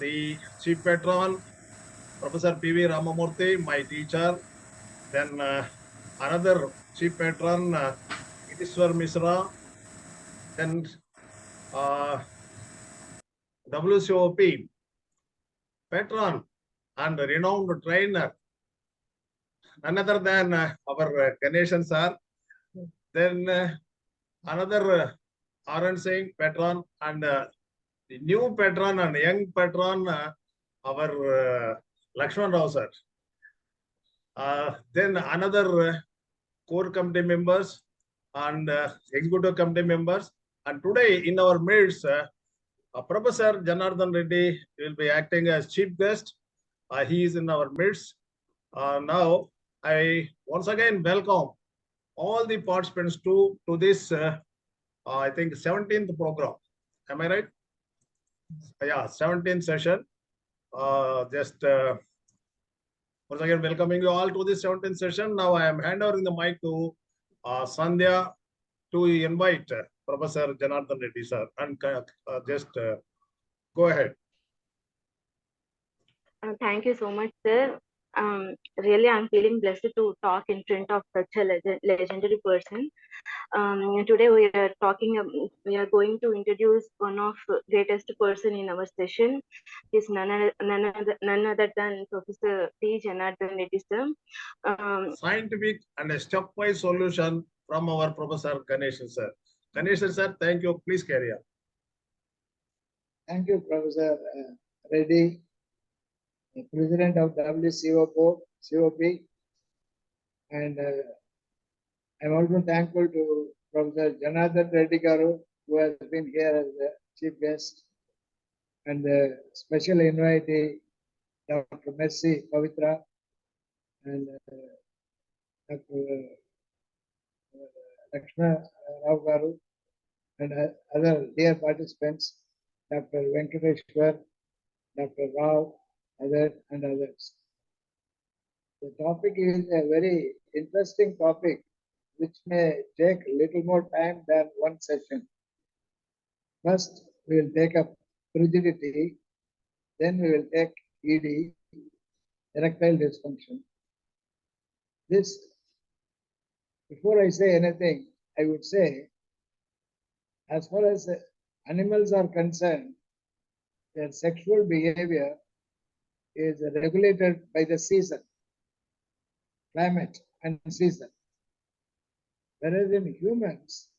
the chief patron, Professor P.V. Ramamurthy, my teacher. Then another chief patron, Itishwar Misra. Then WCOP patron and renowned trainer, none other than our Ganeshan sir. Then another Aran Singh patron and the new patron and young patron, our Lakshman Rao sir. Then another core committee members and executive committee members. And today in our midst, Professor Janardhan Reddy will be acting as chief guest. He is in our midst. Now, I once again welcome all the participants to this, I think, 17th program. Am I right? Yeah, 17th session. Once again welcoming you all to this 17th session. Now I am handing over the mic to Sandhya to invite Professor Janardhan Reddy sir, and go ahead. Thank you so much, sir. Really, I'm feeling blessed to talk in front of such a legendary person. Today we are going to introduce one of the greatest person in our session. Is none other than Professor P. Janardhan Reddy sir. Scientific and a stepwise solution from our Professor Ganeshan sir. Ganeshan sir, thank you. Please carry on. Thank you, Professor Reddy, President of WCOP, and I'm also thankful to Professor Janardhan Reddy Garu, who has been here as the chief guest, and the special invitee, Dr. Mercy Pavitra, and Dr. Lakshman Rao Garu, and other dear participants, Dr. Venkateshwar, Dr. Rao, and others. The topic is a very interesting topic, which may take a little more time than one session. First, we will take up frigidity, then we will take ED, erectile dysfunction. This, before I say anything, I would say, as far as animals are concerned, their sexual behavior is regulated by the season, climate, and season. Whereas in humans,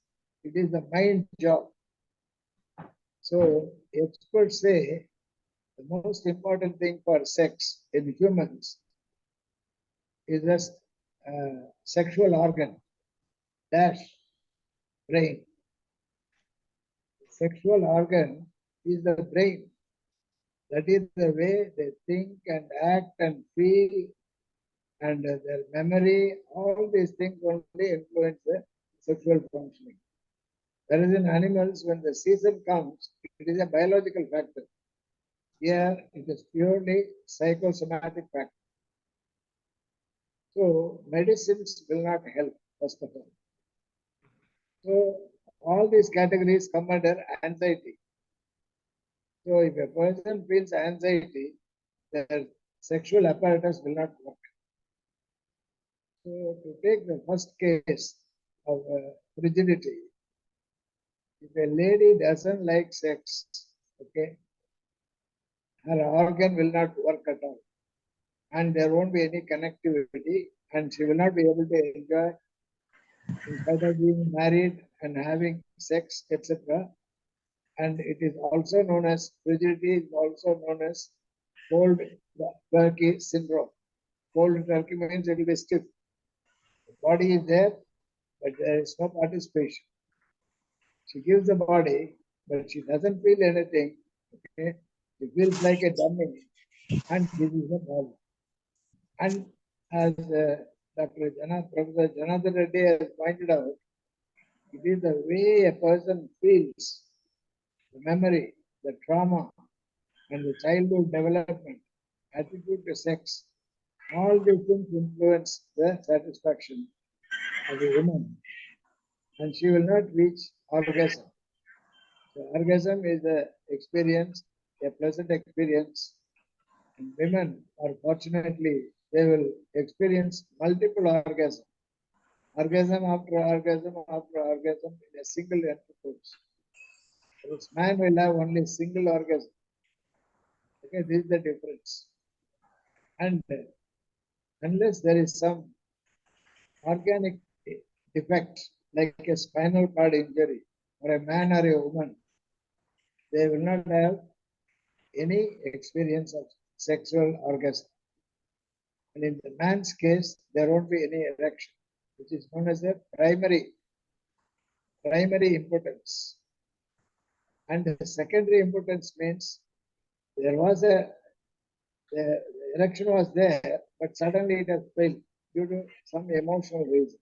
it is the mind job. So experts say the most important thing for sex in humans is just sexual organ, brain. Sexual organ is the brain. That is the way they think and act and feel, and their memory, all these things only influence the sexual functioning. Whereas in animals, when the season comes, it is a biological factor. Here, it is purely psychosomatic factor. So, medicines will not help, first of all. So, all these categories come under anxiety. So, if a person feels anxiety, their sexual apparatus will not work. So, to take the first case of frigidity, if a lady doesn't like sex, okay, her organ will not work at all, and there won't be any connectivity, and she will not be able to enjoy, in spite of being married and having sex, etc. And it is also known as frigidity, is also known as cold turkey syndrome. Cold turkey means it will be stiff. The body is there, but there is no participation. She gives the body, but she doesn't feel anything. Okay? She feels like a dummy, and this is the problem. And as Professor Janardhan Reddy has pointed out, it is the way a person feels, the memory, the trauma, and the childhood development, attitude to sex. All these things influence the satisfaction of a woman, and she will not reach orgasm. So orgasm is the experience a pleasant experience. And women are fortunately, they will experience multiple orgasms. Orgasm after orgasm after orgasm in a single intercourse. Whereas man will have only single orgasm. Okay, this is the difference. And unless there is some organic defect, like a spinal cord injury, or a man or a woman, they will not have any experience of sexual orgasm. And in the man's case, there won't be any erection, which is known as a primary impotence. And the secondary impotence means there was the erection was there, but suddenly it has failed due to some emotional reason.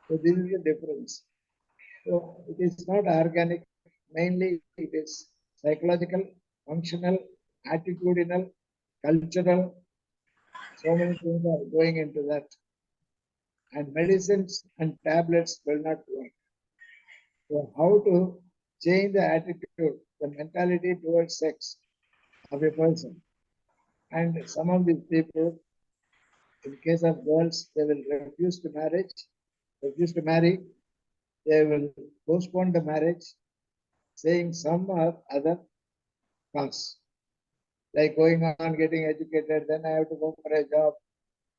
So this is the difference. So it is not organic, mainly it is psychological, functional, attitudinal, cultural. So many things are going into that. And medicines and tablets will not work. So how to change the attitude, the mentality towards sex of a person. And some of these people, in case of girls, they will refuse to marry, they will postpone the marriage, saying some or other cause, like going on getting educated, then I have to go for a job,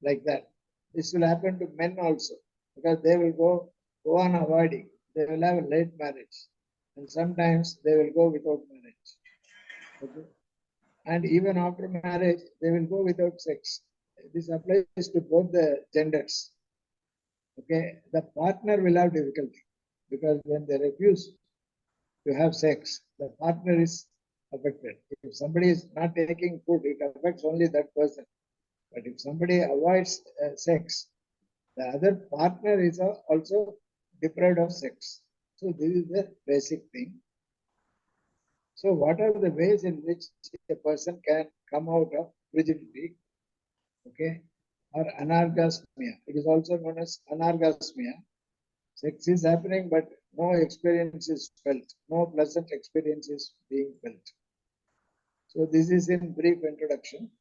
like that. This will happen to men also, because they will go on avoiding. They will have a late marriage, and sometimes they will go without marriage. Okay? And even after marriage, they will go without sex. This applies to both the genders. Okay, the partner will have difficulty, because when they refuse to have sex, the partner is affected. If somebody is not taking food, it affects only that person. But if somebody avoids sex, the other partner is also deprived of sex. So this is the basic thing. So what are the ways in which a person can come out of rigidity? Okay, or anorgasmia. It is also known as anorgasmia. Sex is happening, but no experience is felt. No pleasant experience is being felt. So this is in brief introduction.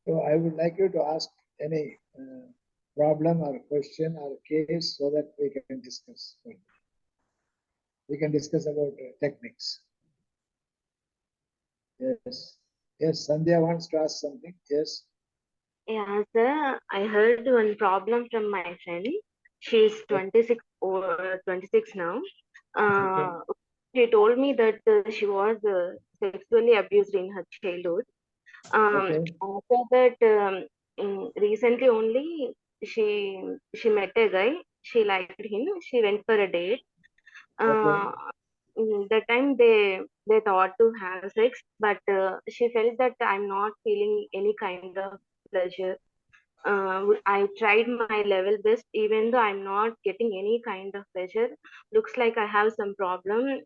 So I would like you to ask any problem or question or case so that we can discuss. We can discuss about techniques. Yes. Yes, Sandhya wants to ask something. Yes. Yeah, sir. I heard one problem from my friend. She's 26 or 26 now. She told me that she was sexually abused in her childhood. After that, recently only she met a guy. She liked him. She went for a date. That time they thought to have sex, but she felt that I'm not feeling any kind of pleasure. I tried my level best, even though I'm not getting any kind of pleasure. Looks like I have some problem.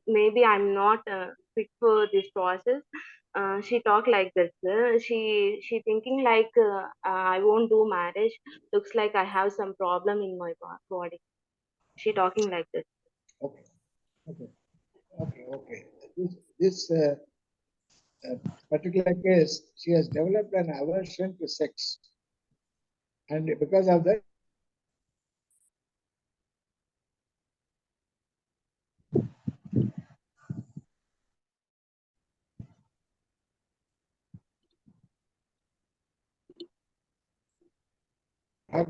Maybe I'm not fit for this process. She talked like this. She thinking like I won't do marriage. Looks like I have some problem in my body. She talking like this. Okay. This particular case, she has developed an aversion to sex, and because of that,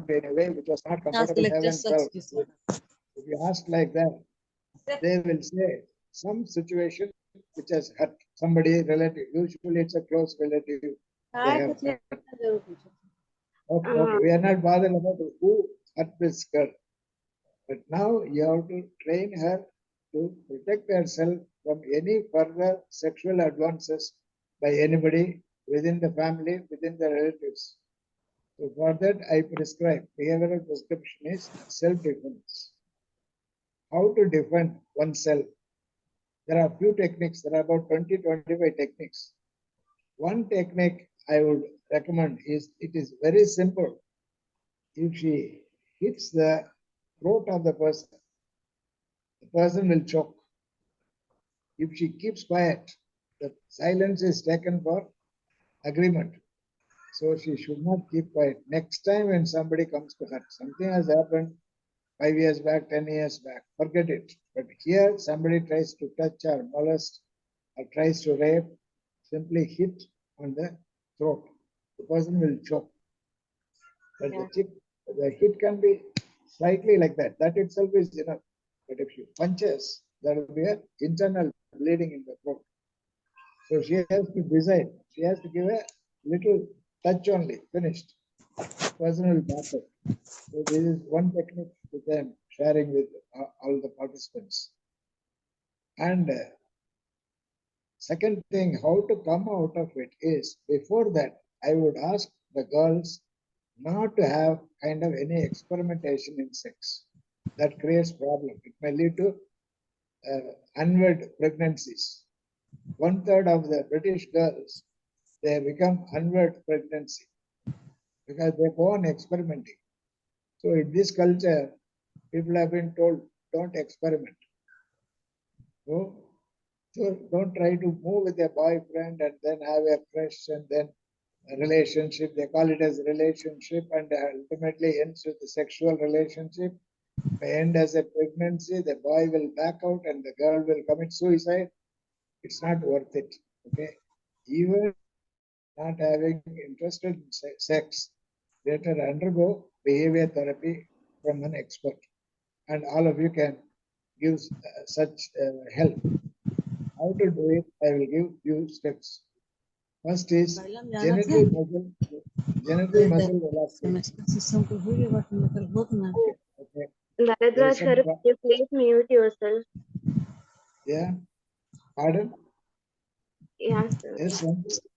in a way which was not comfortable to have. If you ask like that, they will say some situation which has hurt somebody relative. Usually it's a close relative. Okay, we are not bothered about who hurt this girl. But now you have to train her to protect herself from any further sexual advances by anybody within the family, within the relatives. So for that, I prescribe, behavioral prescription is self-defense. How to defend oneself? There are few techniques. There are about 20-25 techniques. One technique I would recommend is, it is very simple. If she hits the throat of the person will choke. If she keeps quiet, The silence is taken for agreement. So she should not keep quiet. Next time when somebody comes to her, something has happened 5 years back, 10 years back, forget it. But here somebody tries to touch or molest or tries to rape, simply hit on the throat. The person will choke. But the hit can be slightly like that. That itself is enough. But if she punches, there will be an internal bleeding in the throat. So she has to decide. She has to give a little touch only. Finished. Person will back up. So this is one technique which I am sharing with all the participants. And second thing, how to come out of it is, before that, I would ask the girls not to have kind of any experimentation in sex. That creates problem. It may lead to unwed pregnancies. 1/3 of the British girls, they become unwed pregnancy because they go on experimenting. So in this culture, people have been told, don't experiment. So don't try to move with a boyfriend and then have a crush and then a relationship. They call it as relationship and ultimately ends with a sexual relationship. May end as a pregnancy. The boy will back out and the girl will commit suicide. It's not worth it. Okay. Even not having interest in sex, better undergo behavior therapy from an expert. And all of you can give such help. How to do it, I will give you steps. First is genital muscle relaxation. Okay. Bharadwaj sir, could you please mute yourself? Yeah. Pardon? Yes, sir. Yes, sir.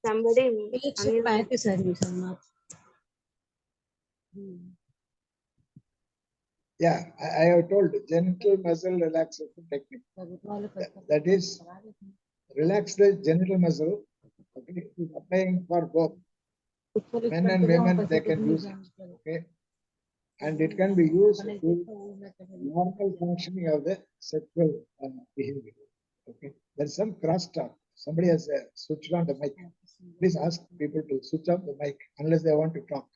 Somebody unmute. Yeah, I have told genital muscle relaxation technique. That is, relax the genital muscle. Okay, it is applying for both men and women. They can use it. Okay, and it can be used to normal functioning of the sexual behavior. Okay, there's some crosstalk. Somebody has switched on the mic. Please ask people to switch off the mic unless they want to talk.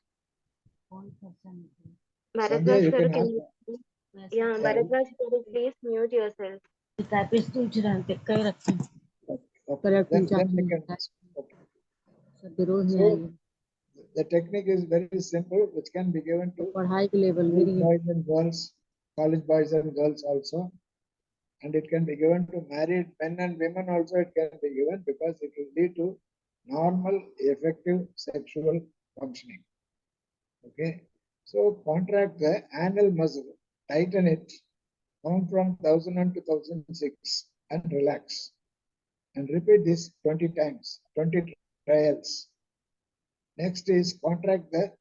Bharadwaj Sanjay, you sir, can can ask. you Bharadwaj sir, please mute yourself. Okay. Then we can ask. Okay. So the technique is very simple, which can be given to boys and girls, college boys and girls also. And it can be given to married men and women also. It can be given because it will lead to normal, effective sexual functioning. Okay. So contract the anal muscle, tighten it, count from 1001 to 1006 and relax. And repeat this 20 times, 20 trials. Next is contract the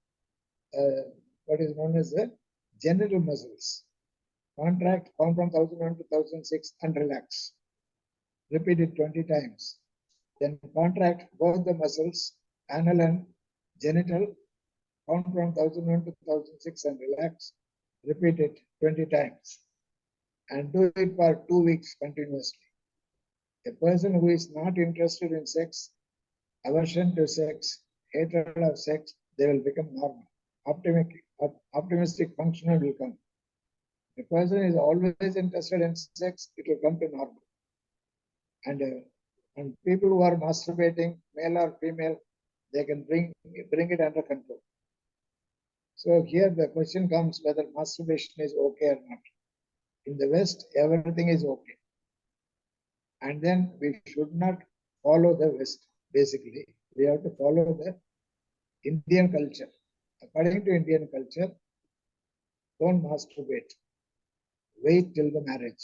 what is known as the genital muscles. Contract, count from 1001 to 1006 and relax. Repeat it 20 times. Then contract both the muscles, anal and genital, count from 1001 to 1006 and relax. Repeat it 20 times. And do it for 2 weeks continuously. A person who is not interested in sex, aversion to sex, hatred of sex, they will become normal. Optimistic functional will come. A person is always interested in sex, it will come to normal. And people who are masturbating, male or female, they can bring it under control. So here the question comes whether masturbation is okay or not. In the West, everything is okay. And then we should not follow the West, basically. We have to follow the Indian culture. According to Indian culture, don't masturbate. Wait till the marriage.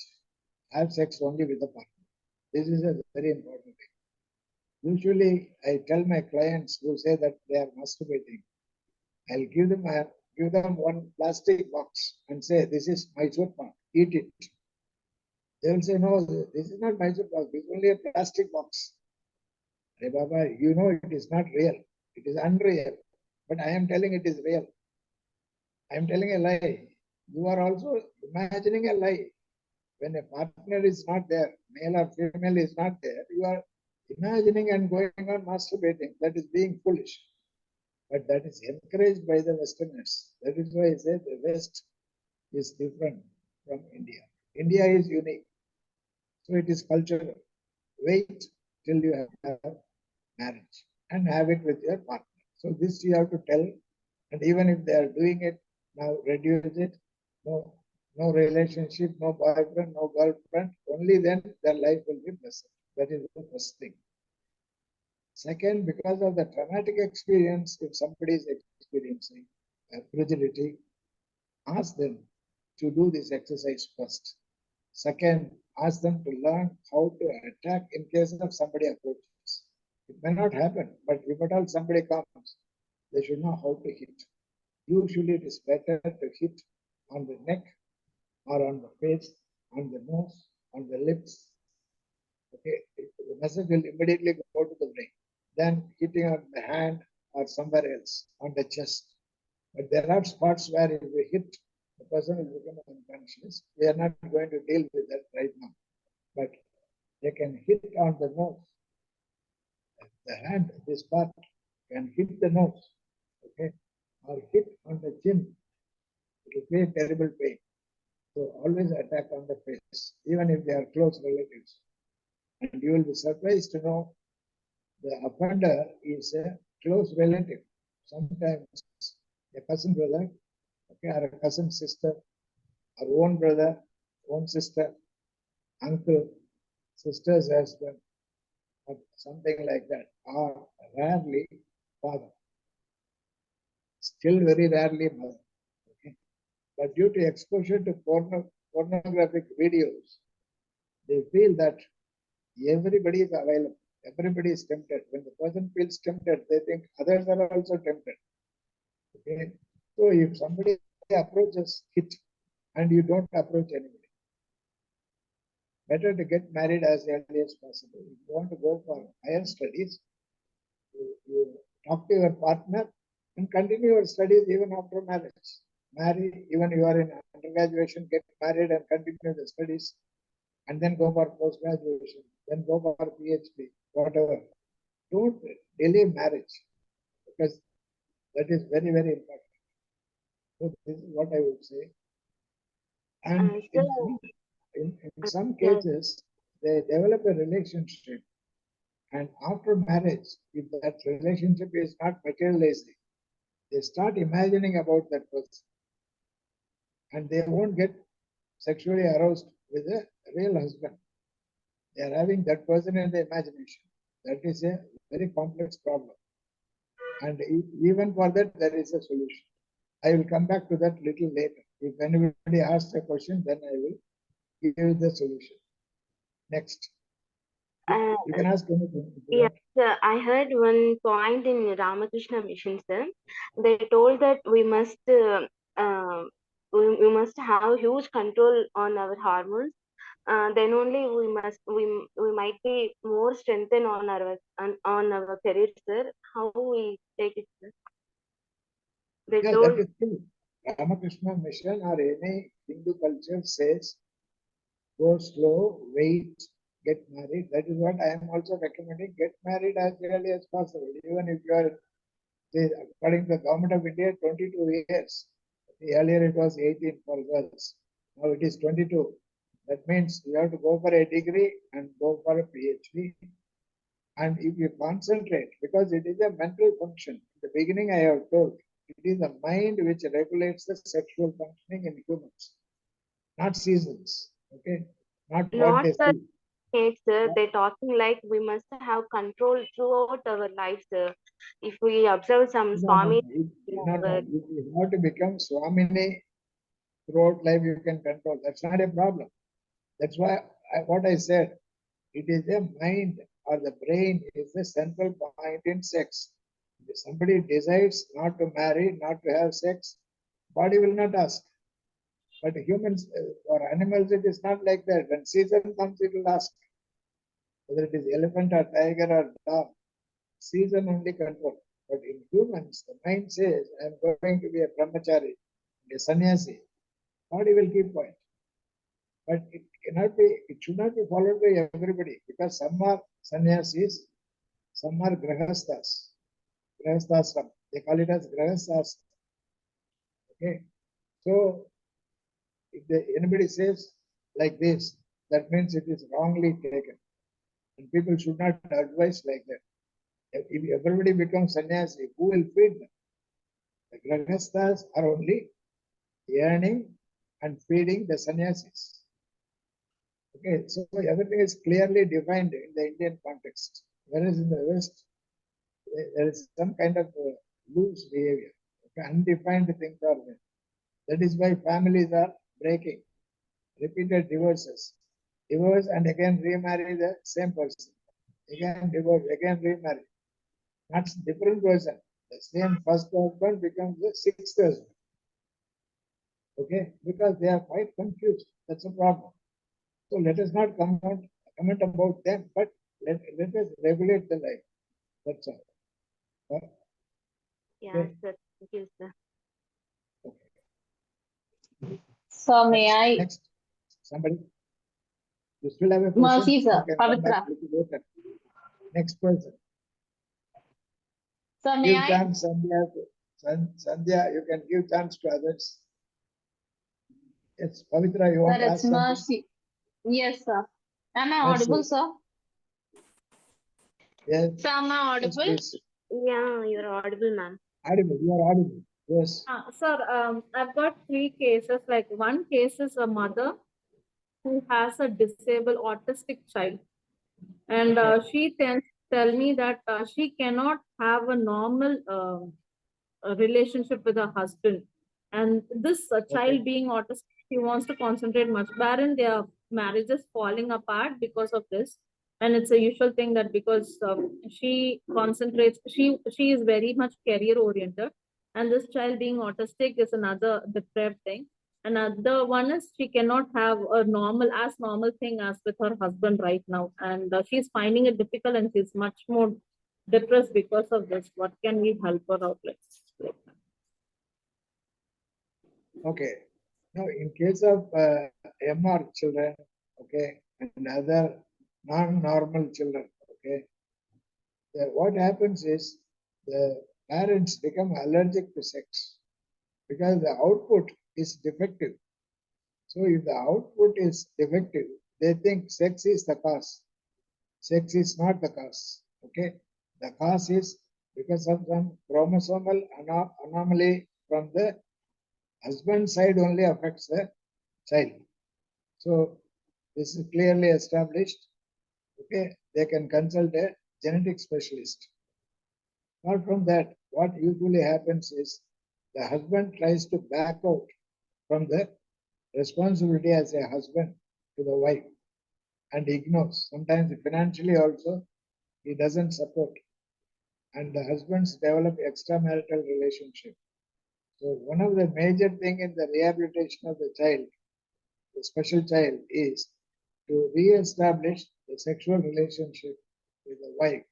Have sex only with the partner. This is a very important thing. Usually, I tell my clients who say that they are masturbating, I'll give them one plastic box and say, this is Mysore pak, eat it. They will say, no, this is not Mysore pak, this is only a plastic box. Hey Baba, you know it is not real. It is unreal. But I am telling it is real. I am telling a lie. You are also imagining a lie. When a partner is not there, male or female is not there, you are Imagining and going on masturbating, that is being foolish. But that is encouraged by the Westerners. That is why I say the West is different from India. India is unique. So it is cultural. Wait till you have marriage and have it with your partner. So this you have to tell, and even if they are doing it now, reduce it. No relationship, no boyfriend, no girlfriend. Only then their life will be blessed. That is the first thing. Second, because of the traumatic experience, if somebody is experiencing fragility, ask them to do this exercise first. Second, ask them to learn how to attack in case of somebody approaches. It may not happen, but if at all somebody comes, they should know how to hit. Usually it is better to hit on the neck or on the face, on the nose, on the lips. Okay, the message will immediately go to the brain. Then hitting on the hand or somewhere else, on the chest. But there are spots where if we hit, the person will become unconscious. We are not going to deal with that right now. But they can hit on the nose. The hand, this part, can hit the nose, okay, or hit on the chin. It will create terrible pain. So always attack on the face, even if they are close relatives. And you will be surprised to know the offender is a close relative. Sometimes a cousin brother, okay, or a cousin sister, or own brother, own sister, uncle, sister's husband, or something like that, or rarely father. Still very rarely mother. Okay? But due to exposure to pornographic videos, they feel that everybody is available. Everybody is tempted. When the person feels tempted, they think others are also tempted. Okay? So if somebody approaches it and you don't approach anybody, better to get married as early as possible. If you want to go for higher studies, you talk to your partner and continue your studies even after marriage. Marry, even you are in undergraduation, get married and continue the studies, and then go for post-graduation, then go for PhD, whatever. Don't delay marriage, because that is very, very important. So this is what I would say. And in some cases, they develop a relationship, and after marriage, if that relationship is not materializing, they start imagining about that person, and they won't get sexually aroused with a real husband. They are having that person in the imagination. That is a very complex problem. And even for that, there is a solution. I will come back to that little later. If anybody asks a question, then I will give the solution. Next. You can ask anything. Yes, I heard one point in Ramakrishna Mission, sir. They told that we must have huge control on our hormones. Then only we might be more strengthened on our career, sir. How we take it, sir? They Yeah, told. that is true. Ramakrishna Mission or any Hindu culture says, go slow, wait, get married. That is what I am also recommending. Get married as early as possible. Even if you are, according to the government of India, 22 years. Earlier it was 18 for girls. Now it is 22. That means you have to go for a degree and go for a PhD. And if you concentrate, because it is a mental function. In the beginning I have told, it is the mind which regulates the sexual functioning in humans, not seasons. Okay, not what Not they the see. age, sir. They're talking like we must have control throughout our life, sir. If we observe some Swami, No. If you have to become Swamini throughout life, you can control. That's not a problem. That's why what I said, it is the mind or the brain is the central point in sex. If somebody decides not to marry, not to have sex, body will not ask. But humans or animals, it is not like that. When season comes, it will ask. Whether it is elephant or tiger or dog, season only control. But in humans, the mind says, I am going to be a brahmachari, a sannyasi. Body will keep quiet. but it cannot be, it should not be followed by everybody, because some are sannyasis, some are grahasthas, grahasthasram. They call it as grahasthas. Okay, so if anybody says like this, that means it is wrongly taken, and people should not advise like that. If everybody becomes sannyasi, who will feed them? The grahasthas are only earning and feeding the sannyasis. Okay, so everything is clearly defined in the Indian context, whereas in the West, there is some kind of loose behavior. Okay, undefined things are there. That is why families are breaking, repeated divorces, divorce and again remarry the same person, again divorce, again remarry. Not different person. The same first husband becomes the sixth husband. Okay, because they are quite confused. That's a problem. So let us not comment about them, but let us regulate the life. That's all. Yeah, Okay. sir. Thank you, sir. Okay. So may I? Next, somebody. You still have a question? Mercy, sir. You can come back Pavitra. a little later. Next person. So may Give I? chance, Sandhya. Sandhya, you can give chance to others. Yes, Pavitra, you want Sir, to it's ask something? Mercy. Yes, sir. Am I Mercy. audible, sir? Yes, Sir, am I yes, audible? please. Yeah, you're audible, ma'am. Audible, you are audible. Yes. Sir, I've got 3 cases. Like one case is a mother who has a disabled autistic child, and she tends to tell me that she cannot have a normal relationship with her husband. And this child being autistic, she wants to concentrate much. Wherein their marriage is falling apart because of this. And it's a usual thing that because she concentrates, she is very much career oriented. And this child being autistic is another deprived thing. Another one is she cannot have a normal thing as with her husband right now. And she's finding it difficult and she's much more depressed because of this. What can we help her out with? Okay. Now, in case of MR children, okay, and other non-normal children, okay, what happens is the parents become allergic to sex because the output is defective. So if the output is defective, they think sex is the cause. Sex is not the cause. Okay, the cause is because of some chromosomal anomaly from the husband side only affects the child. So this is clearly established. Okay, they can consult a genetic specialist. Apart from that, what usually happens is the husband tries to back out from the responsibility as a husband to the wife and ignores. Sometimes financially also he doesn't support, and the husbands develop extramarital relationship. So one of the major thing in the rehabilitation of the child, the special child, is to re-establish the sexual relationship with the wife,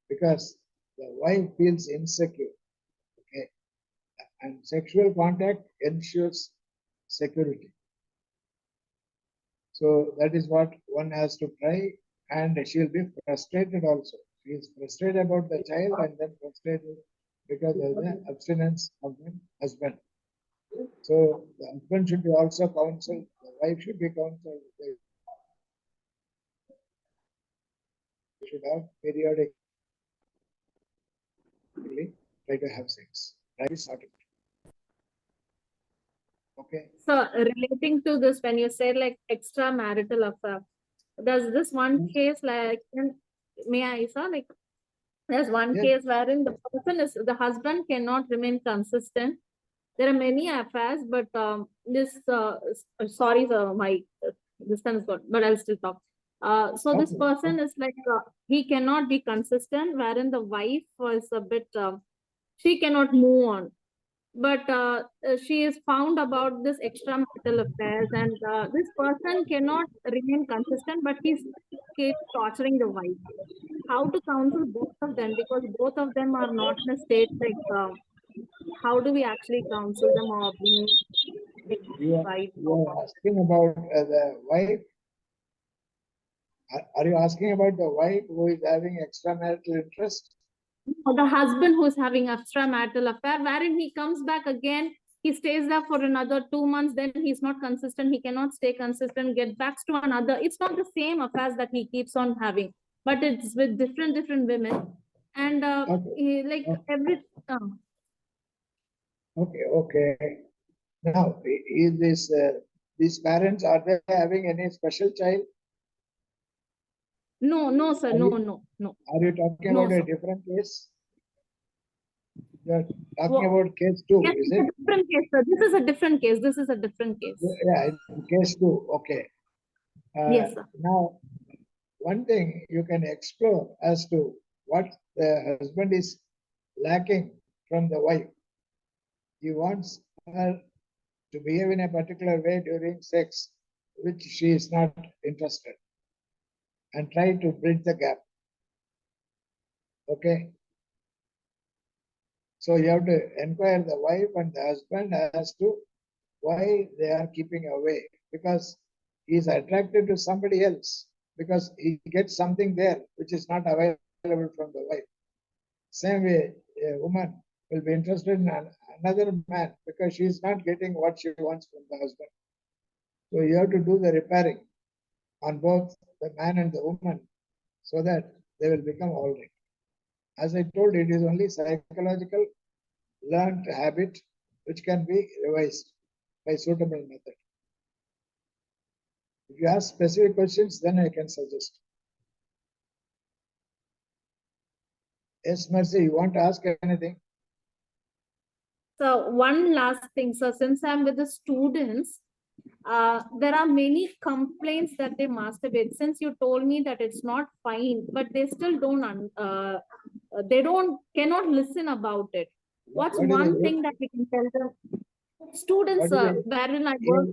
because the wife feels insecure. Okay, and sexual contact ensures security. So that is what one has to try, and she will be frustrated also. She is frustrated about the child and then frustrated because of the abstinence of the husband. So the husband should be also counseled, the wife should be counseled. They should have periodically try to have sex. Right? Sorted. Okay. So relating to this, when you say like extramarital affair, there's this one case like, may I say, like there's one Yes. case wherein the husband cannot remain consistent. There are many affairs, but sorry, sir, my this time is gone, but I'll still talk. So this Okay. person is like he cannot be consistent, wherein the wife was a bit she cannot move on. But she is found about this extramarital affairs, and this person cannot remain consistent, but he keeps torturing the wife. How to counsel both of them, because both of them are not in a state like how do we actually counsel them or bring You wife. are asking about the wife. Are you asking about the wife who is having extramarital interest? Or the husband who's having extramarital affair, wherein he comes back again, he stays there for another 2 months, then he's not consistent, he cannot stay consistent, get back to another. It's not the same affairs that he keeps on having, but it's with different women. And Okay. like Okay. every Okay. Now, is this these parents, are they having any special child? no sir, Are no you- Are you talking No, about a sir. different case? You are talking Well, about case 2, yes, is it's a it? different case, sir. This is a different case. This is a different case. Yeah, case 2. Okay. Yes, sir. Now, one thing you can explore as to what the husband is lacking from the wife. He wants her to behave in a particular way during sex, which she is not interested, and try to bridge the gap. Okay. So you have to inquire the wife and the husband as to why they are keeping away, because he is attracted to somebody else, because he gets something there which is not available from the wife. Same way, a woman will be interested in another man because she is not getting what she wants from the husband. So you have to do the repairing on both the man and the woman so that they will become all right. As I told, it is only psychological learned habit which can be revised by suitable method. If you ask specific questions, then I can suggest. Yes, Mercy, you want to ask anything? So one last thing, sir, since I'm with the students, there are many complaints that they masturbate. Since you told me that it's not fine, but they still cannot listen about it. What's What is one the thing that we can tell them? Students, What is wherein I work,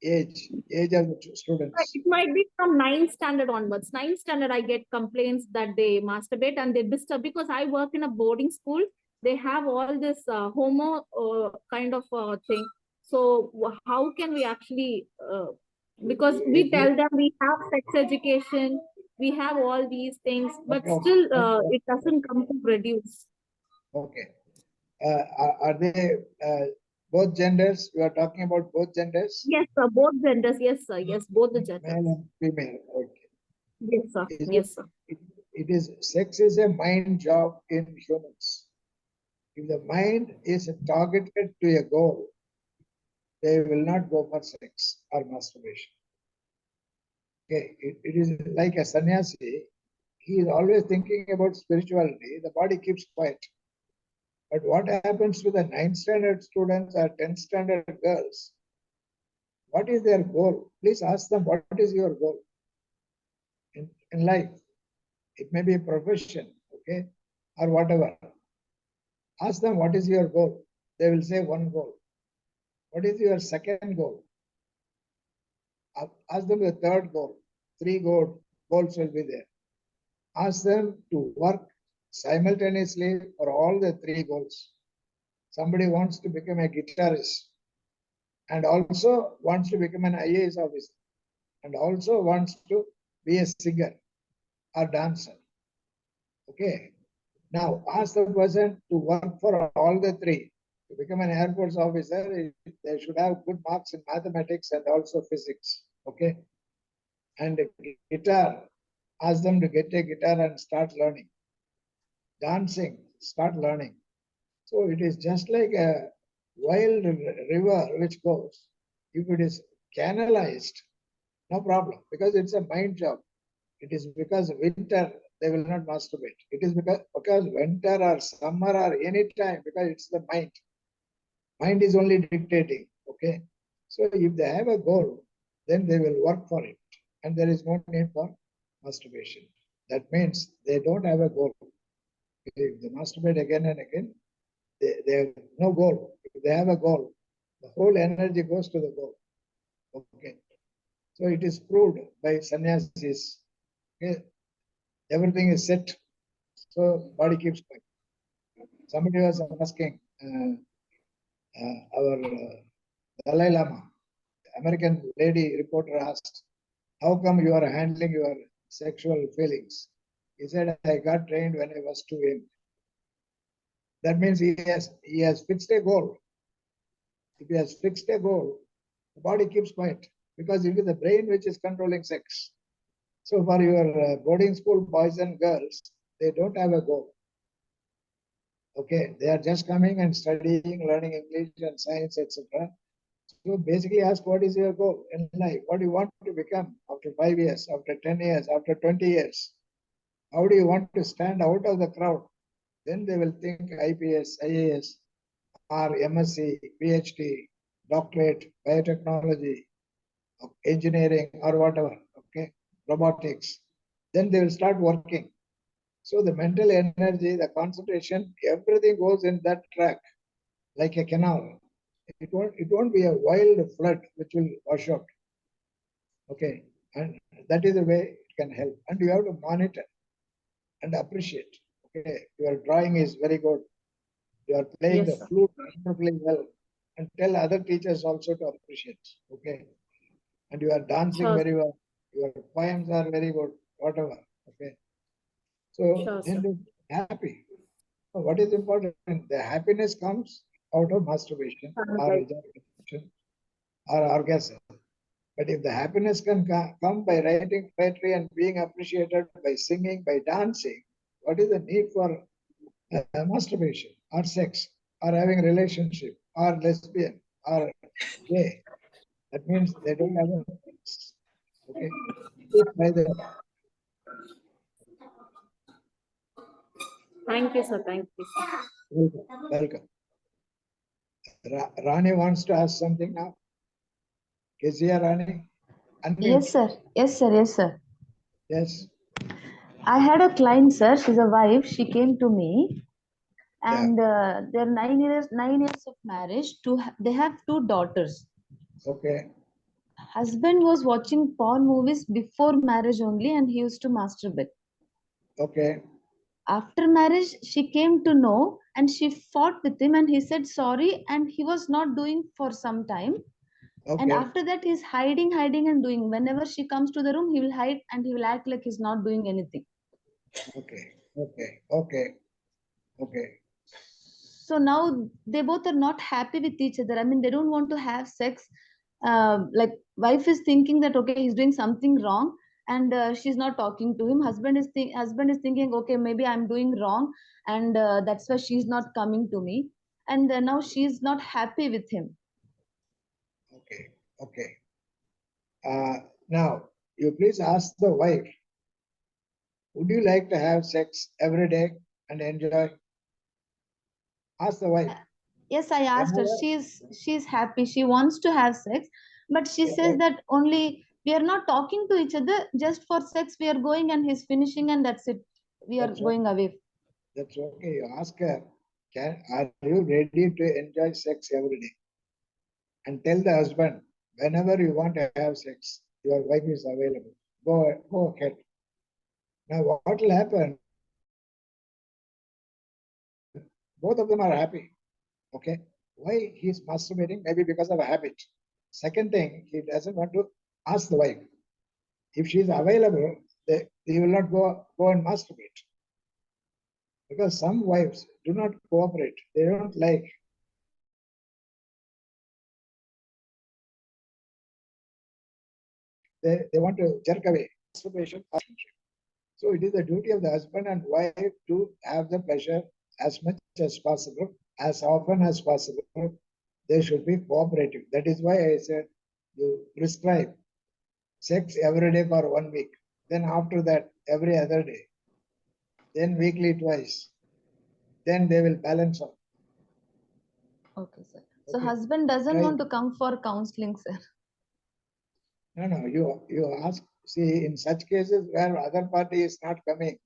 age of the students? it might be from 9th standard onwards. 9th standard, I get complaints that they masturbate and they disturb, because I work in a boarding school. They have all this homo kind of thing. So how can we actually, because we tell them we have sex education, we have all these things, but still it doesn't come to reduce. Okay. Are they both genders? You are talking about both genders? Yes, sir, both genders. Yes, sir. Yes, both the genders. Male and female. Okay. Yes, sir. Is Yes, sir. It is, sex is a mind job in humans. If the mind is targeted to a goal, they will not go for sex or masturbation. Okay, it is like a sannyasi. He is always thinking about spirituality. The body keeps quiet. But what happens to the 9th standard students or 10th standard girls? What is their goal? Please ask them, what is your goal in life? It may be a profession, okay, or whatever. Ask them, what is your goal? They will say one goal. What is your second goal? Ask them the third goal. 3 goals will be there. Ask them to work simultaneously for all the 3 goals. Somebody wants to become a guitarist and also wants to become an IAS officer and also wants to be a singer or dancer. Okay. Now ask the person to work for all the 3. To become an Air Force officer, they should have good marks in mathematics and also physics. Okay. And guitar, ask them to get a guitar and start learning. Dancing, start learning. So it is just like a wild river which goes. If it is canalized, no problem, because it's a mind job. It is because winter they will not masturbate. It is because winter or summer or any time, because it's the mind. Mind is only dictating. Okay. So if they have a goal, then they will work for it. And there is no need for masturbation. That means they don't have a goal. If they masturbate again and again, they have no goal. If they have a goal, the whole energy goes to the goal. Okay. So it is proved by sannyasis. Okay. Everything is set. So body keeps quiet. Somebody was asking our Dalai Lama, American lady reporter asked, how come you are handling your sexual feelings? He said, I got trained when I was too young. That means he has fixed a goal. If he has fixed a goal, the body keeps quiet because it is the brain which is controlling sex. So for your boarding school boys and girls, they don't have a goal. Okay, they are just coming and studying, learning English and science, etc. So basically ask what is your goal in life? What do you want to become after 5 years, after 10 years, after 20 years? How do you want to stand out of the crowd? Then they will think IPS, IAS, or MSc, PhD, doctorate, biotechnology, engineering, or whatever, okay, robotics. Then they will start working. So the mental energy, the concentration, everything goes in that track, like a canal. It won't be a wild flood which will wash out. Okay, and that is the way it can help. And you have to monitor and appreciate. Okay, your drawing is very good. You are playing Yes, the sir. flute wonderfully well, and tell other teachers also to appreciate. Okay, and you are dancing Sure, very well. Your poems are very good. Whatever. Okay, so sure, then sir. they're happy. So what is important? The happiness comes out of masturbation or Right. ejaculation or orgasm. But if the happiness can come by writing poetry and being appreciated by singing, by dancing, what is the need for masturbation or sex or having a relationship or lesbian or gay? That means they don't have a sex. Okay. By the Thank you, sir. Thank you, sir. welcome. Rani wants to ask something now. Kezia Rani? Unmute. Yes, sir. Yes, sir. Yes, sir. Yes. I had a client, sir. She's a wife. She came to me, Yeah. and they're 9 years of marriage. They have 2 daughters. Okay. Husband was watching porn movies before marriage only, and he used to masturbate. Okay. After marriage, she came to know, and she fought with him, and he said sorry, and he was not doing for some time. And Okay. after that, he's hiding, and doing. Whenever she comes to the room, he will hide and he will act like he's not doing anything. Okay. Okay. Okay. Okay. So now they both are not happy with each other. I mean, they don't want to have sex. Like wife is thinking that okay, he's doing something wrong, and she's not talking to him. Husband is thinking okay, maybe I'm doing wrong, and that's why she's not coming to me. And now she's not happy with him. Okay. Okay. Now, you please ask the wife, would you like to have sex every day and enjoy? Ask the wife. Yes, I asked her. Whenever- She's happy. She wants to have sex, but she says that only we are not talking to each other just for sex. We are going and he's finishing and that's it. We are That's going away. That's okay. You ask her, are you ready to enjoy sex every day? And tell the husband, whenever you want to have sex, your wife is available. Go ahead. Now, what will happen? Both of them are happy. Okay. Why he's masturbating? Maybe because of a habit. Second thing, he doesn't want to ask the wife. If she is available, he will not go and masturbate. Because some wives do not cooperate. They don't like. They want to jerk away. Masturbation. So it is the duty of the husband and wife to have the pleasure as much as possible, as often as possible. They should be cooperative. That is why I said you prescribe sex every day for 1 week. Then after that, every other day. Then weekly twice. Then they will balance out. Okay, sir. So Okay. husband doesn't Right. want to come for counseling, sir. No, you ask. See, in such cases where other party is not coming,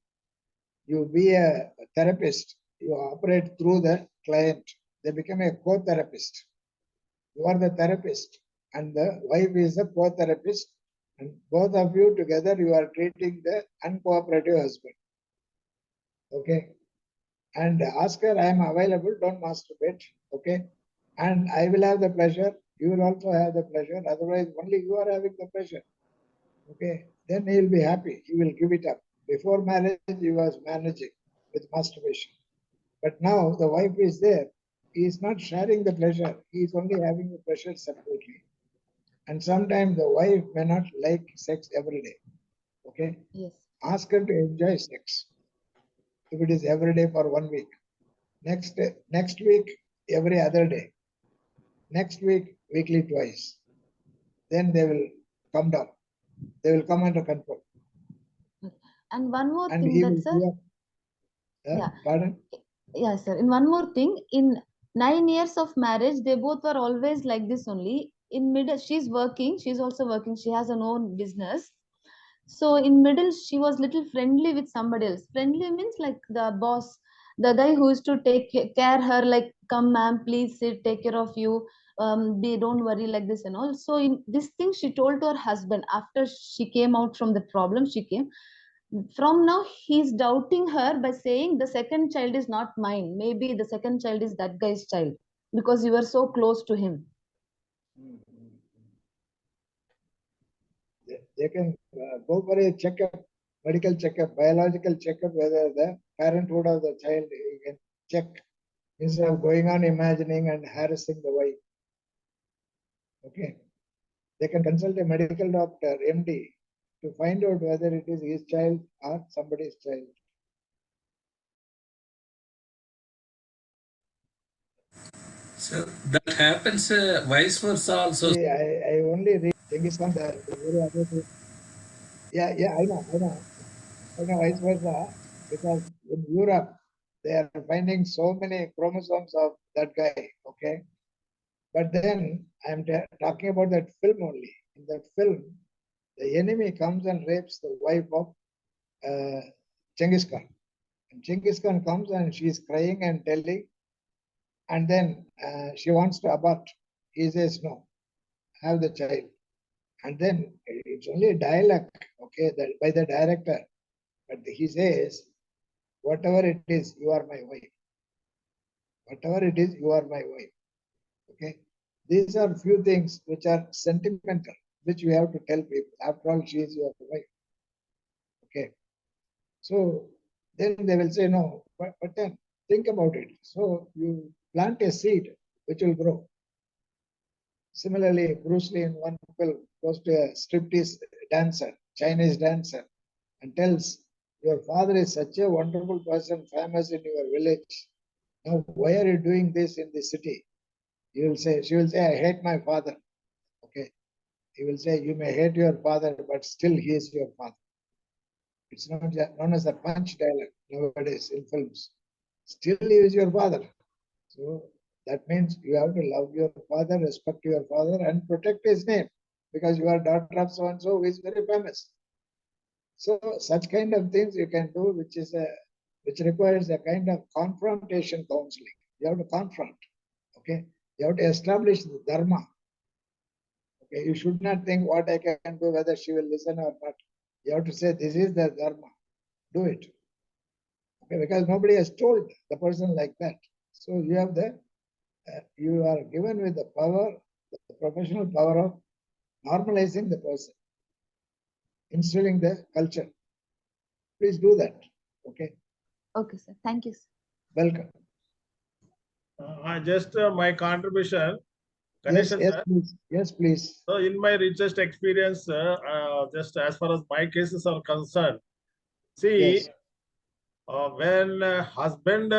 you be a therapist. You operate through the client. They become a co-therapist. You are the therapist and the wife is the co-therapist, and both of you together you are treating the uncooperative husband. Okay. And ask her, I am available, don't masturbate. Okay. And I will have the pleasure you will also have the pleasure. Otherwise, only you are having the pleasure. Okay, then he will be happy. He will give it up. Before marriage, he was managing with masturbation. But now the wife is there. He is not sharing the pleasure. He is only having the pleasure separately. And sometimes the wife may not like sex every day. Okay, Yes. ask her to enjoy sex. If it is every day for 1 week, next week every other day, next week weekly twice, then they will come down. They will come under control. And one more And thing he that, will sir, give up. Yeah. Pardon? yes, sir. And one more thing, in 9 years of marriage, they both were always like this only. In middle, she's working, she's also working, she has her own business. So in middle, she was little friendly with somebody else. Friendly means like the boss, the guy who used to take care her, like, come ma'am, please sit, take care of you. Don't worry like this and all. So in this thing, she told to her husband after she came out from the problem, she came. From now, he's doubting her by saying the second child is not mine. Maybe the second child is that guy's child because you were so close to him. They can go for a checkup, medical checkup, biological checkup, whether the parenthood of the child, you can check instead of going on imagining and harassing the wife. Okay. They can consult a medical doctor, MD, to find out whether it is his child or somebody's child. So that happens vice versa also. See, I only read Genghis Khan, yeah, I know, vice versa, because in Europe, they are finding so many chromosomes of that guy, okay? But then I'm talking about that film only. In that film, the enemy comes and rapes the wife of Genghis Khan. And Genghis Khan comes and she's crying and telling, and then she wants to abort. He says, no, have the child. And then it's only a dialogue, okay, that by the director. But he says, whatever it is, you are my wife. Whatever it is, you are my wife. Okay. These are few things which are sentimental, which we have to tell people. After all, she is your wife. Okay. So then they will say, no, but then think about it. So you plant a seed which will grow. Similarly, Bruce Lee in one film goes to a striptease dancer, Chinese dancer, and tells, your father is such a wonderful person, famous in your village. Now, why are you doing this in the city? She will say, I hate my father. Okay. He will say, you may hate your father, but still he is your father. It's not known as a punch dialogue nowadays in films. Still he is your father. So that means you have to love your father, respect your father, and protect his name, because you are daughter of so-and-so who is very famous. So such kind of things you can do, which requires a kind of confrontation counseling. You have to confront. Okay. You have to establish the dharma. Okay. You should not think what I can do, whether she will listen or not. You have to say, this is the dharma. Do it. Okay. Because nobody has told the person like that. So you have you are given with the power, the professional power of normalizing the person, instilling the culture. Please do that. Okay. Okay, sir. Thank you, sir. Welcome. Just my contribution. Yes, Ganeshan, yes, sir. please. Yes, please. So in my richest experience, just as far as my cases are concerned, see, Yes. when husband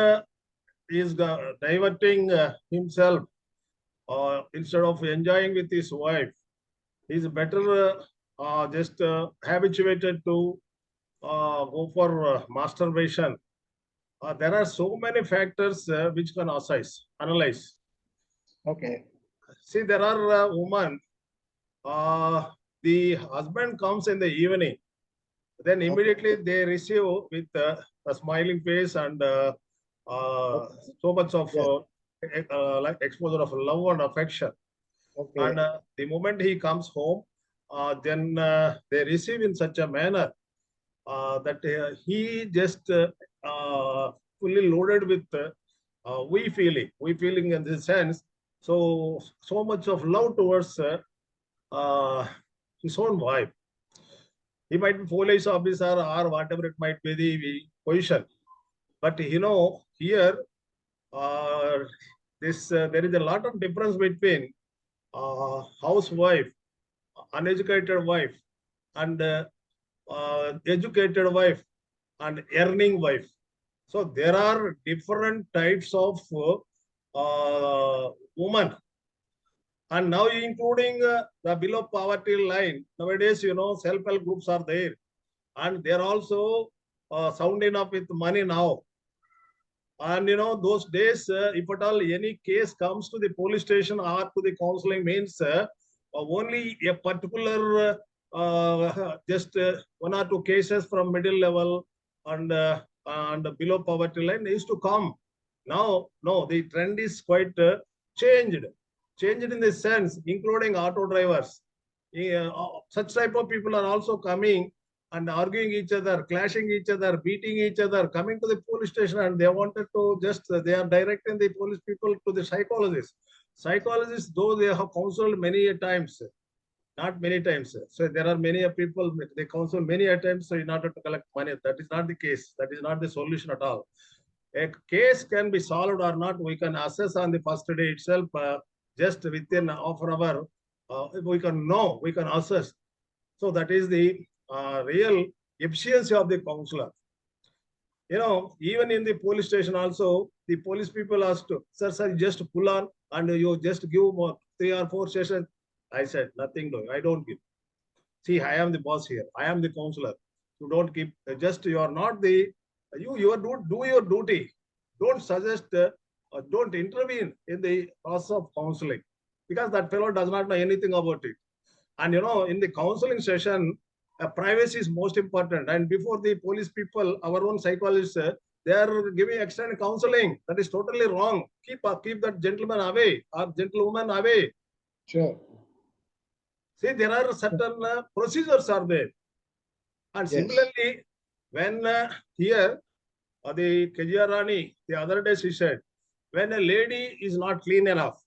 is diverting himself instead of enjoying with his wife, he's better just habituated to go for masturbation. There are so many factors which can analyze. Okay. See, there are women, the husband comes in the evening, then immediately they receive with a smiling face and so much of like exposure of love and affection. Okay. And the moment he comes home, then they receive in such a manner that he just fully loaded with we feeling in the sense so much of love towards his own wife. He might be police officer or whatever it might be the position, but here there is a lot of difference between housewife, uneducated wife, and educated wife, and earning wife. So there are different types of women, and now including the below poverty line. Nowadays, self-help groups are there, and they're also sounding up with money now. And those days, if at all any case comes to the police station or to the counseling, means only a particular just one or two cases from middle level and below poverty line is to come. Now, no, the trend is quite changed in the sense, including auto drivers. Such type of people are also coming and arguing each other, clashing each other, beating each other, coming to the police station, and they wanted to they are directing the police people to the psychologists. Psychologists, though they have counseled many times, not many times. So there are many people, they counsel many times in order to collect money. That is not the case. That is not the solution at all. A case can be solved or not, we can assess on the first day itself, just within half an hour, we can assess. So that is the real efficiency of the counselor. Even in the police station also, the police people asked, sir, just pull on and you just give 3 or 4 sessions. I said, nothing doing. I don't give. See, I am the boss here. I am the counselor. You don't keep, just you are not the, do your duty. Don't suggest, don't intervene in the process of counseling, because that fellow does not know anything about it. And in the counseling session, privacy is most important. And before the police people, our own psychologists, they are giving extended counseling. That is totally wrong. Keep that gentleman away or gentlewoman away. Sure. See, there are certain procedures are there. And Yes. similarly, when here, the Kejiarani, the other day she said, when a lady is not clean enough,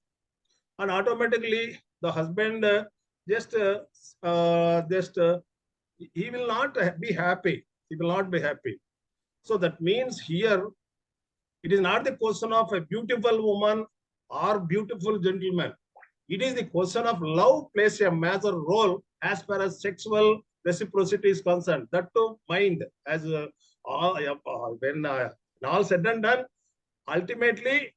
and automatically the husband he will not be happy. He will not be happy. So that means here, it is not the question of a beautiful woman or beautiful gentleman. It is the question of love plays a major role as far as sexual reciprocity is concerned. That to mind, as when all said and done, ultimately,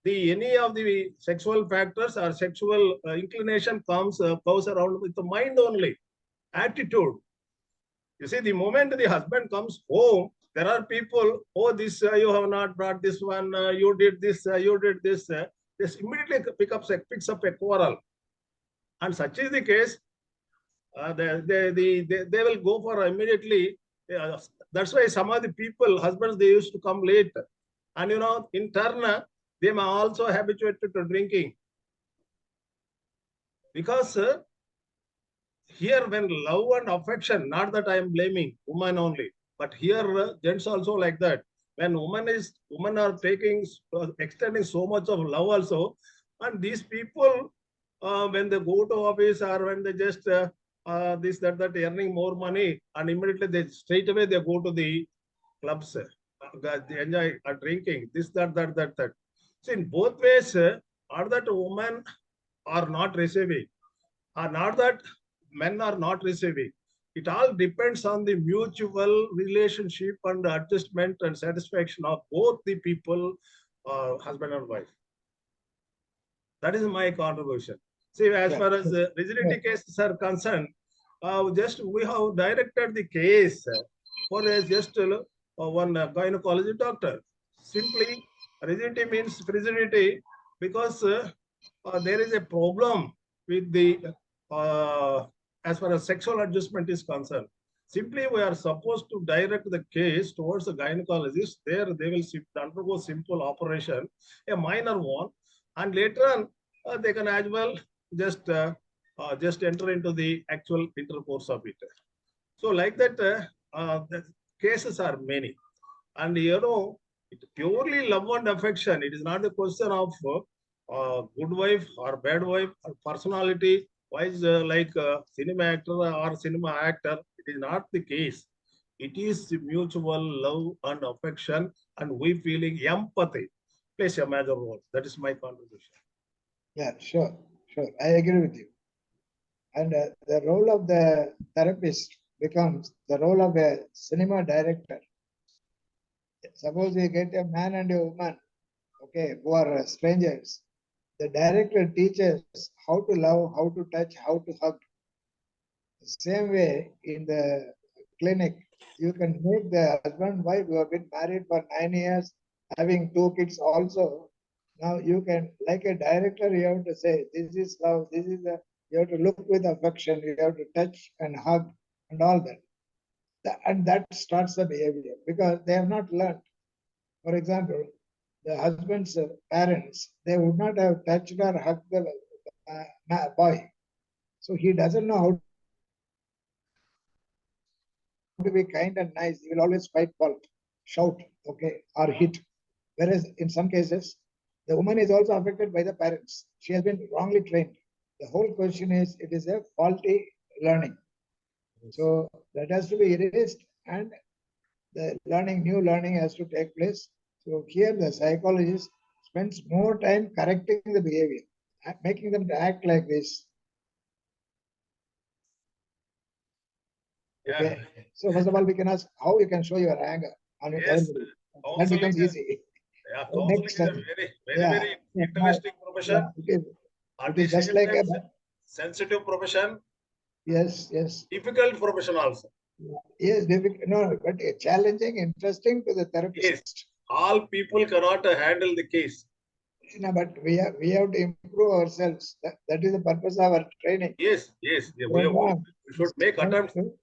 any of the sexual factors or sexual inclination goes around with the mind only, attitude. You see, the moment the husband comes home, there are people, oh, this you have not brought this one, you did this, you did this. This immediately picks up a quarrel. And such is the case, they will go for immediately. That's why some of the people, husbands, they used to come late. And in turn, they may also habituated to drinking. Because here, when love and affection, not that I am blaming woman only, but here gents also like that. When women are extending so much of love also, and these people, when they go to office or when they just that earning more money, and immediately straight away they go to the clubs, they enjoy drinking, this, that. So in both ways, are that women are not receiving, are not that men are not receiving. It all depends on the mutual relationship and adjustment and satisfaction of both the people, husband and wife. That is my contribution. See, as far as rigidity cases are concerned, we have directed the case for just one gynecology doctor. Simply, rigidity means frigidity because there is a problem with the as far as sexual adjustment is concerned. Simply, we are supposed to direct the case towards the gynecologist. There, they will undergo simple operation, a minor one, and later on, they can as well just enter into the actual intercourse of it. So, like that, the cases are many, and it's purely love and affection. It is not a question of good wife or bad wife, or personality wise, like cinema actor or cinema actor. It is not the case. It is the mutual love and affection, and we feeling empathy plays a major role. That is my contribution. Yeah, sure, sure. I agree with you. And the role of the therapist becomes the role of a cinema director. Suppose you get a man and a woman, okay, who are strangers. The director teaches how to love, how to touch, how to hug. The same way in the clinic, you can make the husband and wife who have been married for 9 years, having 2 kids also. Now you can, like a director, you have to say, this is love, this is the, you have to look with affection, you have to touch and hug and all that. And that starts the behavior because they have not learned. For example, the husband's parents, they would not have touched or hugged the boy. So he doesn't know how to be kind and nice. He will always fight fault, shout, okay, or hit. Whereas in some cases, the woman is also affected by the parents. She has been wrongly trained. The whole question is, it is a faulty learning. So that has to be erased and the learning, new learning has to take place. So here the psychologist spends more time correcting the behavior, making them to act like this. Okay. Yeah. So first of all, we can ask how you can show your anger on Yes, everybody. That counseling, becomes easy. yeah, counseling Next, is a very, yeah, very yeah, interesting profession. yeah, At it the is just same like time, a, sensitive profession, yes, yes, difficult profession also. yes, no, but challenging, interesting to the therapist. Yes, all people cannot handle the case. No, but we have to improve ourselves. That is the purpose of our training. Yes, yes, yeah, Program we should is make attempts. to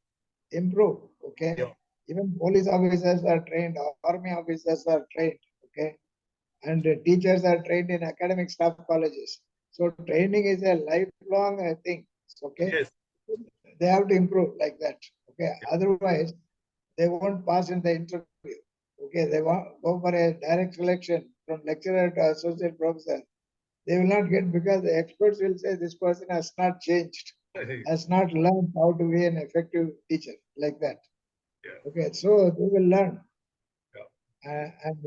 improve. Okay. Yeah. Even police officers are trained, army officers are trained. Okay. And teachers are trained in academic staff colleges. So training is a lifelong thing. Okay. Yes, They have to improve like that. Okay. Otherwise, they won't pass in the interview. Okay. They won't go for a direct selection from lecturer to associate professor. They will not get because the experts will say this person has not changed, has not learned how to be an effective teacher like that. Yeah. Okay, so they will learn. Yeah. And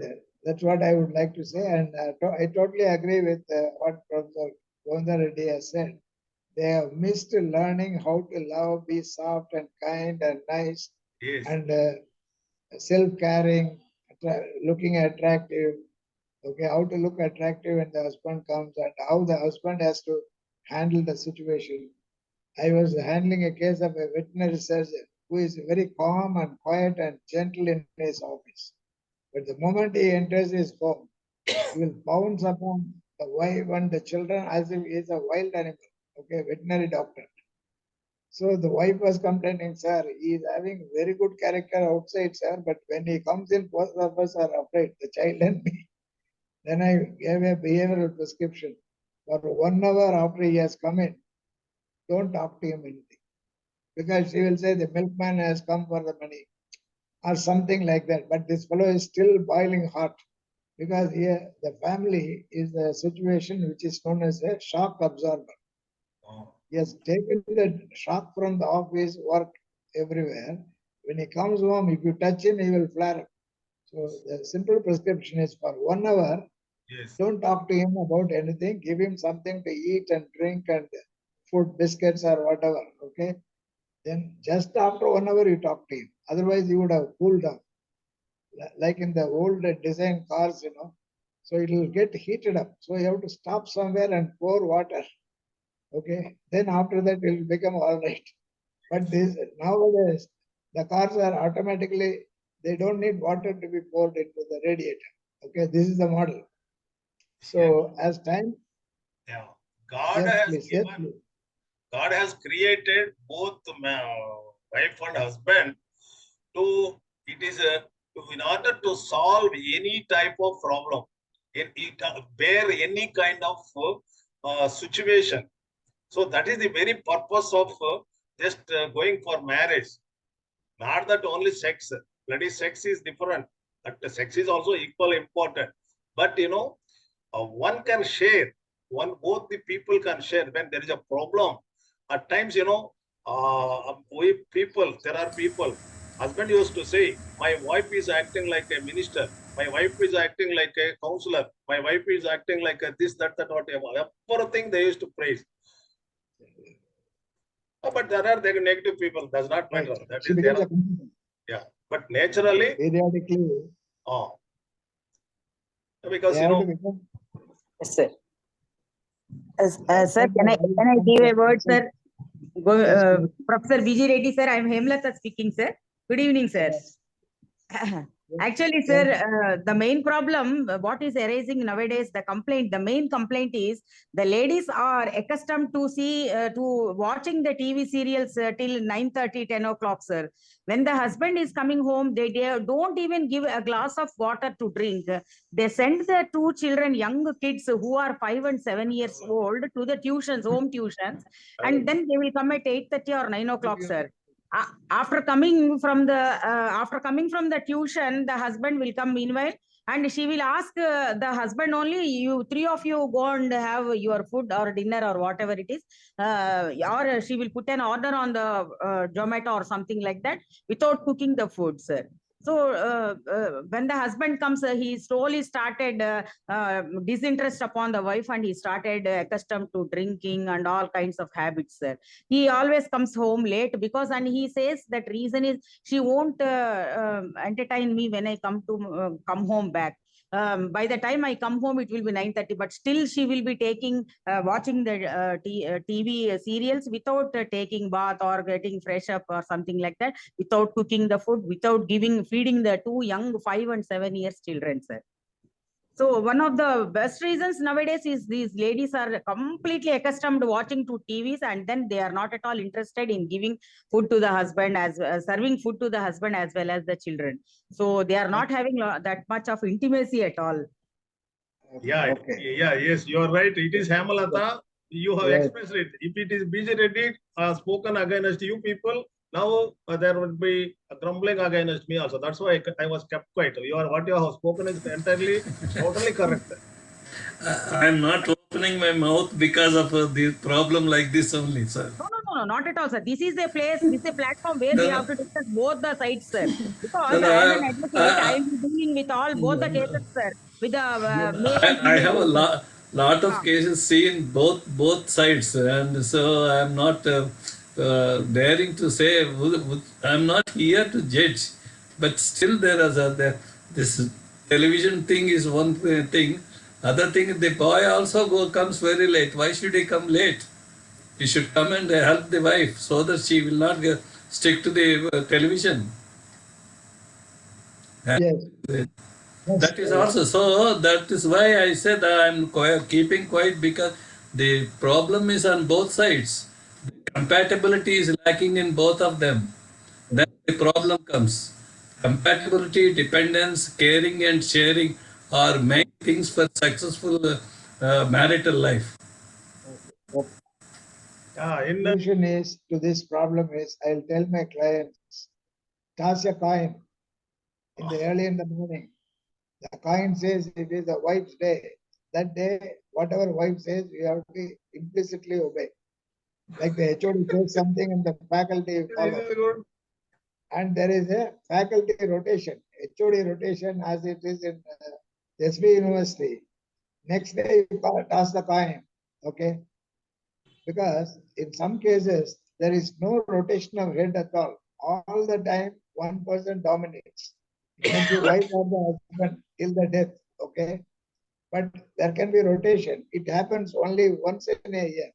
that's what I would like to say. And I totally agree with what Professor Govindra Reddy has said. They have missed learning how to love, be soft and kind and nice, yes, and self-caring, looking attractive. Okay, how to look attractive when the husband comes and how the husband has to handle the situation. I was handling a case of a veterinary surgeon who is very calm and quiet and gentle in his office. But the moment he enters his home, he will pounce upon the wife and the children as if he is a wild animal. Okay, veterinary doctor. So the wife was complaining, sir, he is having very good character outside, sir, but when he comes in, both of us are afraid, the child and me. Then I gave a behavioral prescription. For 1 hour after he has come in, don't talk to him anything. Because she will say the milkman has come for the money or something like that. But this fellow is still boiling hot because here the family is a situation which is known as a shock absorber. oh, He has taken the shock from the office, work, everywhere. When he comes home, if you touch him, he will flare up. So the simple prescription is for 1 hour, yes, don't talk to him about anything. Give him something to eat and drink and food, biscuits or whatever. Okay. Then just after 1 hour, you talk to him. Otherwise, you would have cooled down. Like in the old design cars, you know. So it will get heated up. So you have to stop somewhere and pour water. Okay. Then after that, it will become all right. But this nowadays, the cars are automatically, they don't need water to be poured into the radiator. Okay. This is the model. So as time, yeah. God yes, has please, yes, given, please. God has created both wife and husband to, it is a, in order to solve any type of problem, bear any kind of situation. So that is the very purpose of just going for marriage. Not that only sex, bloody sex is different, but the sex is also equally important. But you know, one can share both the people can share when there is a problem. At times, there are people, husband used to say, my wife is acting like a minister. My wife is acting like a counselor. My wife is acting like a this, that, whatever. Everything they used to praise. But there are the negative people. Does not matter. Right. That She is becomes there. a consultant. Yeah. But naturally, Periodically, because they have to become. Yes, sir. Sir, can I give a word, sir? Professor Vijay Reddy, sir. I am Hemlata speaking, sir. Good evening, sir. Yes. Actually, sir, the main problem, what is arising nowadays, the main complaint is the ladies are accustomed to watching the TV serials till 9:30, 10 o'clock, sir. When the husband is coming home, they don't even give a glass of water to drink. They send the two children, young kids who are 5 and 7 years old, to the tuitions, home tuitions, and then they will come at 8:30 or 9 o'clock, sir. After coming from the tuition, the husband will come meanwhile, and she will ask the husband only, you three of you go and have your food or dinner or whatever it is, or she will put an order on the Zomato or something like that without cooking the food, sir. So when the husband comes, he slowly started disinterest upon the wife, and he started accustomed to drinking and all kinds of habits, sir. He always comes home late and he says that reason is she won't entertain me when I come home back. By the time I come home, it will be 9:30, but still she will be watching the TV serials without taking bath or getting fresh up or something like that, without cooking the food, without feeding the two young 5 and 7 years children, sir. So one of the best reasons nowadays is these ladies are completely accustomed to watching to TVs, and then they are not at all interested in giving food to the husband, serving food to the husband as well as the children. So they are not having that much of intimacy at all. Yeah, Okay. yeah, yes, you are right. It is Hemalata. You have Yes. expressed it. If it is BJ Reddy spoken against you people, now there would be a grumbling against me also. That's why I was kept quiet. What you have spoken is entirely, totally correct. I'm not opening my mouth because of the problem like this only, sir. No, not at all, sir. This is a platform where we No, have to discuss both the sides, sir. no, Because no, I am an advocate, I am dealing with both the cases, sir, with the male and I female have a cases. lot of cases seen both sides, and so I'm not daring to say. I'm not here to judge, but still there is this television thing is one thing. Other thing, the boy also comes very late. Why should he come late? He should come and help the wife so that she will not stick to the television. Yes. That is also so. That is why I said I'm keeping quiet, because the problem is on both sides. The compatibility is lacking in both of them. Then the problem comes. Compatibility, dependence, caring, and sharing are main things for successful marital life. Solution is to this problem is I'll tell my clients, toss a coin early in the morning. The coin says it is the wife's day. That day, whatever wife says, we have to implicitly obey. Like the HOD says something and the faculty follow. And there is a faculty rotation, HOD rotation as it is in SB University. Next day, you toss the coin, okay? Because in some cases, there is no rotation of head at all. All the time, one person dominates. It may be wife or the husband till the death, okay? But there can be rotation. It happens only once in a year.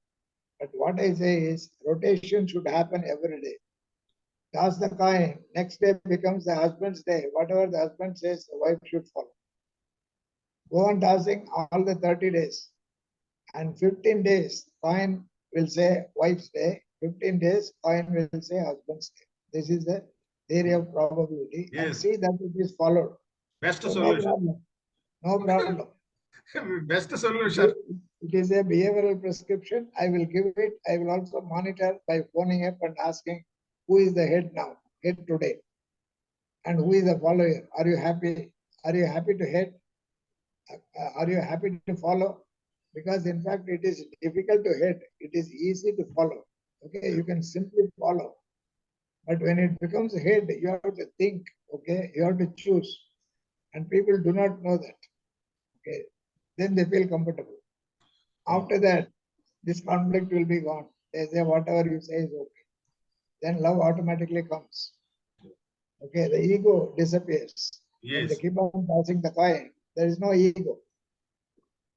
But what I say is rotation should happen every day. Toss the coin, next day becomes the husband's day. Whatever the husband says, the wife should follow. Go on tossing all the 30 days. And 15 days, coin will say wife's day. 15 days, coin will say husband's day. This is the theory of probability. Yes. And see that it is followed. Best So solution. No problem. Best solution. It is a behavioral prescription. I will give it. I will also monitor by phoning up and asking who is the head now, head today, and who is the follower. Are you happy? Are you happy to head? Are you happy to follow? because in fact it is difficult to hit. It is easy to follow. Okay, you can simply follow. But when it becomes a head, you have to think, okay, you have to choose. And people do not know that. Okay, then they feel comfortable. After that, this conflict will be gone. They say whatever you say is okay. Then love automatically comes. Okay, the ego disappears. When Yes. they keep on passing the coin, there is no ego.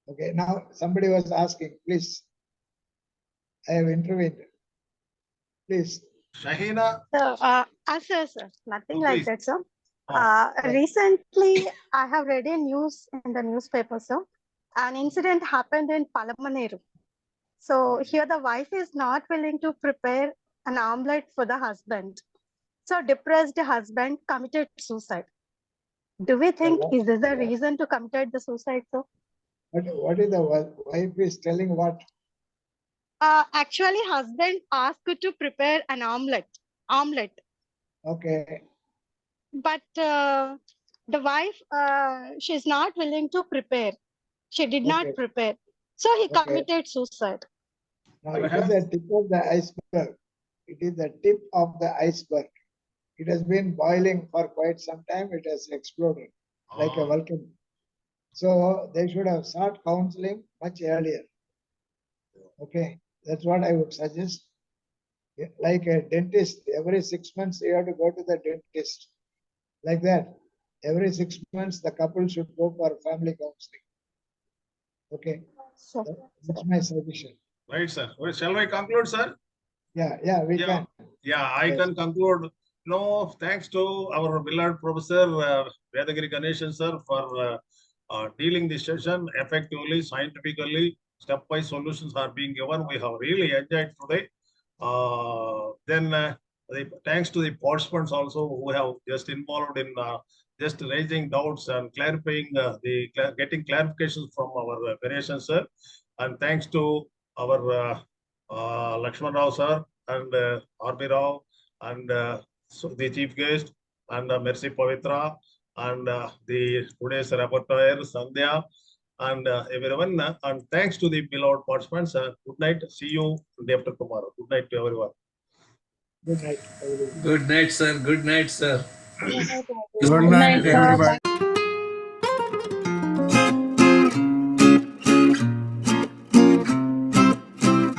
Okay, now somebody was asking, please, I have intervened. Please. Shahina, So, sir, nothing Oh, like please. that, sir. Oh, Recently, I have read a news in the newspaper, sir. An incident happened in Palamaneru. So here the wife is not willing to prepare an omelette for the husband. So depressed husband committed suicide. Do we think is this the reason to commit the suicide, sir? What is the wife is telling what? Actually, husband asked to prepare an omelette. Okay. But the wife, she's not willing to prepare. She did not Okay. prepare. So he Okay. committed suicide. Now it is the tip of the iceberg. It is the tip of the iceberg. It has been boiling for quite some time. It has exploded like a volcano. So they should have sought counseling much earlier. Okay, that's what I would suggest. Like a dentist, every 6 months you have to go to the dentist. Like that, every 6 months the couple should go for family counseling. Okay, So, that's my suggestion. right, sir. Well, shall I conclude, sir? Yeah, we can. Yeah, I Yes. can conclude. No, thanks to our beloved Professor Vedagiri Ganeshan, sir, for dealing this session effectively, scientifically. Step-wise solutions are being given. We have really enjoyed today. Thanks to the participants also who have just involved in just raising doubts and clarifying getting clarifications from our Ganeshan, sir. And thanks to our Lakshman Rao, sir, and R.B. Rao, and so the chief guest, and Mercy Pavitra, and the today's rapporteur, Sandhya, and everyone. And thanks to the beloved participants. Good night. See you day after tomorrow. Good night to everyone. Good night. Good night, sir. Good night, sir. Good night, everybody.